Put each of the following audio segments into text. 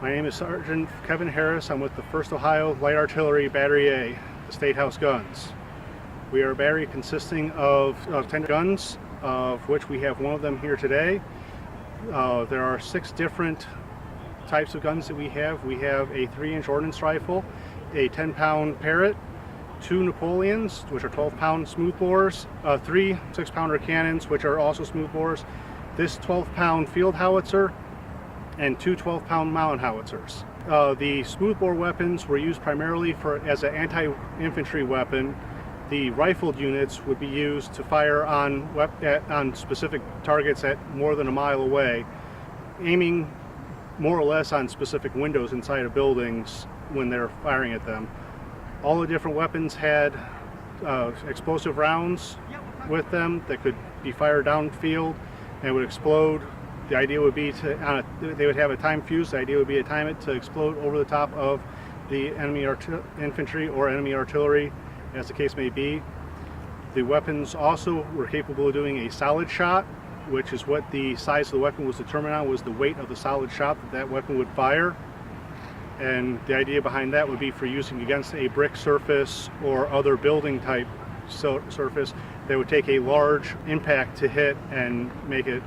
My name is Sgt Kevin Harris. I'm with the 1st Ohio Light Artillery Battery A, the Statehouse Guns. We are a battery consisting of 10 guns, of which we have one of them here today. There are 6 different types of guns that we have. We have a 3-inch Ordnance rifle, a 10-pound Parrott, 2 Napoleons, which are 12-pound smoothbores, 3 6-pounder cannons, which are also smoothbores, this 12-pound Field Howitzer, and 2 12-pound mountain howitzers. The smoothbore weapons were used primarily as an anti-infantry weapon. The rifled units would be used to fire on specific targets at more than a mile away, aiming more or less on specific windows inside of buildings when they're firing at them. All the different weapons had explosive rounds with them that could be fired downfield and would explode. The idea would be they would have a time fuse. The idea would be to time it to explode over the top of the enemy infantry or enemy artillery, as the case may be. The weapons also were capable of doing a solid shot, which is what the size of the weapon was determined on, was the weight of the solid shot that weapon would fire. And the idea behind that would be for using against a brick surface or other building type surface that would take a large impact to hit and make it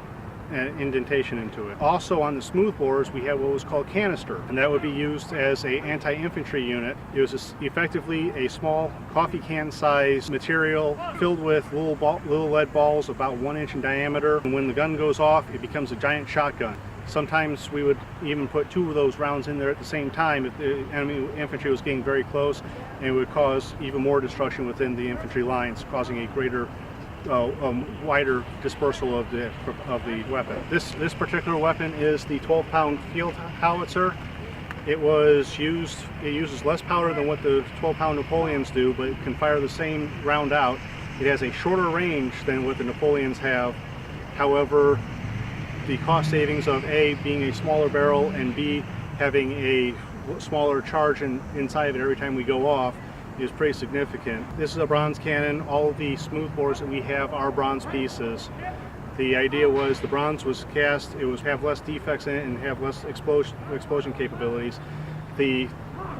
an indentation into it. Also on the smoothbores we had what was called canister, and that would be used as an anti-infantry unit. It was effectively a small coffee can size material filled with little lead balls about 1 inch in diameter, and when the gun goes off it becomes a giant shotgun. Sometimes we would even put 2 of those rounds in there at the same time if the enemy infantry was getting very close, and it would cause even more destruction within the infantry lines, causing a greater wider dispersal of the weapon. This particular weapon is the 12-pound Field Howitzer. It uses less powder than what the 12-pound Napoleons do, but it can fire the same round out. It has a shorter range than what the Napoleons have. However, the cost savings of A, being a smaller barrel, and B, having a smaller charge inside of it every time we go off, is pretty significant. This is a bronze cannon. All of the smoothbores that we have are bronze pieces. The idea was the bronze was cast, it would have less defects in it and have less explosion capabilities. The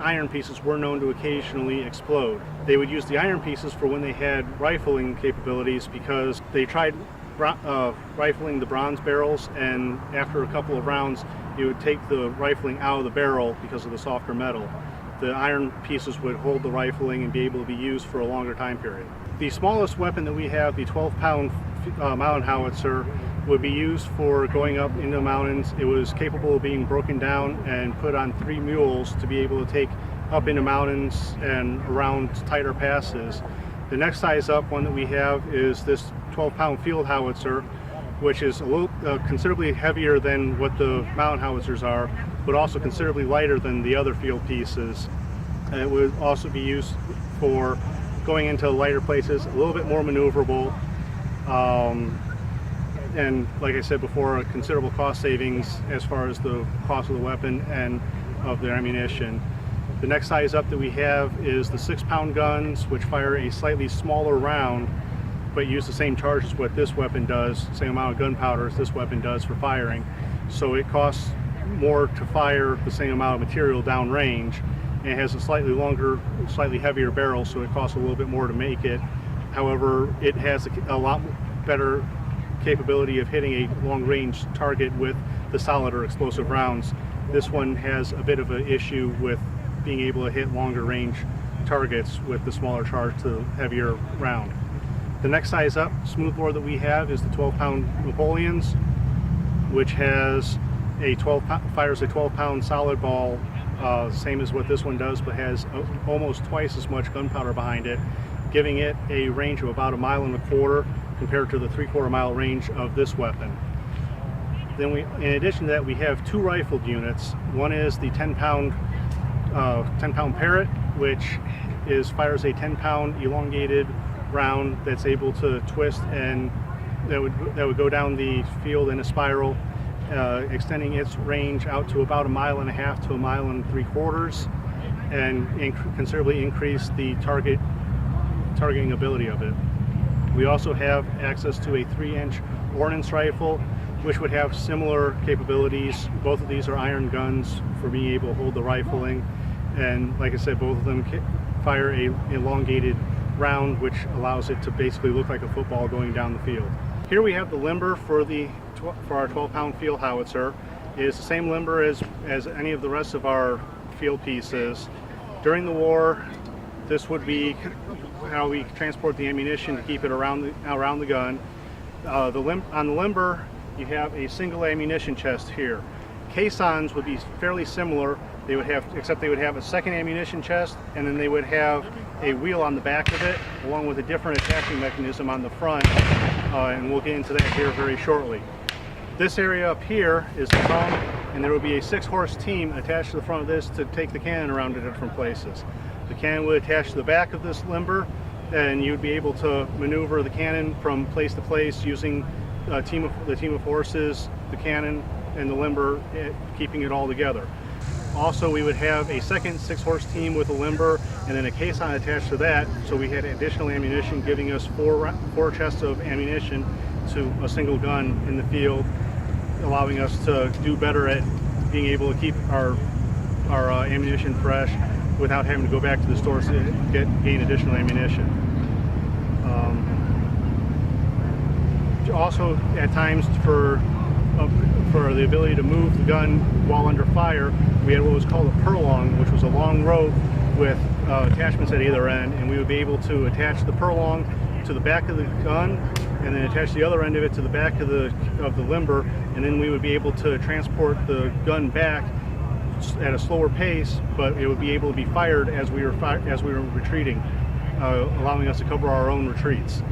iron pieces were known to occasionally explode. They would use the iron pieces for when they had rifling capabilities, because they tried rifling the bronze barrels, and after a couple of rounds it would take the rifling out of the barrel because of the softer metal. The iron pieces would hold the rifling and be able to be used for a longer time period. The smallest weapon that we have, the 12-pound mountain howitzer, would be used for going up into the mountains. It was capable of being broken down and put on 3 mules to be able to take up into mountains and around tighter passes. The next size up one that we have is this 12-pound Field Howitzer, which is considerably heavier than what the mountain howitzers are, but also considerably lighter than the other field pieces. And it would also be used for going into lighter places, a little bit more maneuverable, and like I said before, a considerable cost savings as far as the cost of the weapon and of the ammunition. The next size up that we have is the 6-pound guns, which fire a slightly smaller round but use the same charge as what this weapon does, same amount of gunpowder as this weapon does for firing. So it costs more to fire the same amount of material downrange, and it has a slightly longer, slightly heavier barrel, so it costs a little bit more to make it. However, it has a lot better capability of hitting a long-range target with the solid or explosive rounds. This one has a bit of an issue with being able to hit longer range targets with the smaller charge to the heavier round. The next size up smoothbore that we have is the 12-pound Napoleons, which has fires a 12-pound solid ball, same as what this one does, but has almost twice as much gunpowder behind it, giving it a range of about 1.25 miles compared to the 3/4 mile range of this weapon. Then in addition to that, we have 2 rifled units. One is the 10-pound Parrott, which fires a 10-pound elongated round that's able to twist, and that would go down the field in a spiral, extending its range out to about 1.5 miles to 1.75 miles, and considerably increase the targeting ability of it. We also have access to a 3-inch Ordnance rifle, which would have similar capabilities. Both of these are iron guns for being able to hold the rifling, and like I said, both of them fire a elongated round, which allows it to basically look like a football going down the field. Here we have the limber for our 12-pound Field Howitzer. It is the same limber as any of the rest of our field pieces. During the war, this would be how we transport the ammunition to keep it around the gun. On the limber, you have a single ammunition chest here. Caissons would be fairly similar. Except they would have a second ammunition chest, and then they would have a wheel on the back of it, along with a different attaching mechanism on the front, and we'll get into that here very shortly. This area up here is the drum, and there will be a 6-horse team attached to the front of this to take the cannon around to different places. The cannon would attach to the back of this limber, and you'd be able to maneuver the cannon from place to place using the team of horses, the cannon, and the limber, keeping it all together. Also, we would have a second 6-horse team with a limber and then a caisson attached to that, so we had additional ammunition, giving us four chests of ammunition to a single gun in the field, allowing us to do better at being able to keep our ammunition fresh without having to go back to the stores to gain additional ammunition. Also, at times, for the ability to move the gun while under fire, we had what was called a purlong, which was a long rope with attachments at either end, and we would be able to attach the purlong to the back of the gun and then attach the other end of it to the back of the limber, and then we would be able to transport the gun back at a slower pace, but it would be able to be fired as we were retreating, allowing us to cover our own retreats.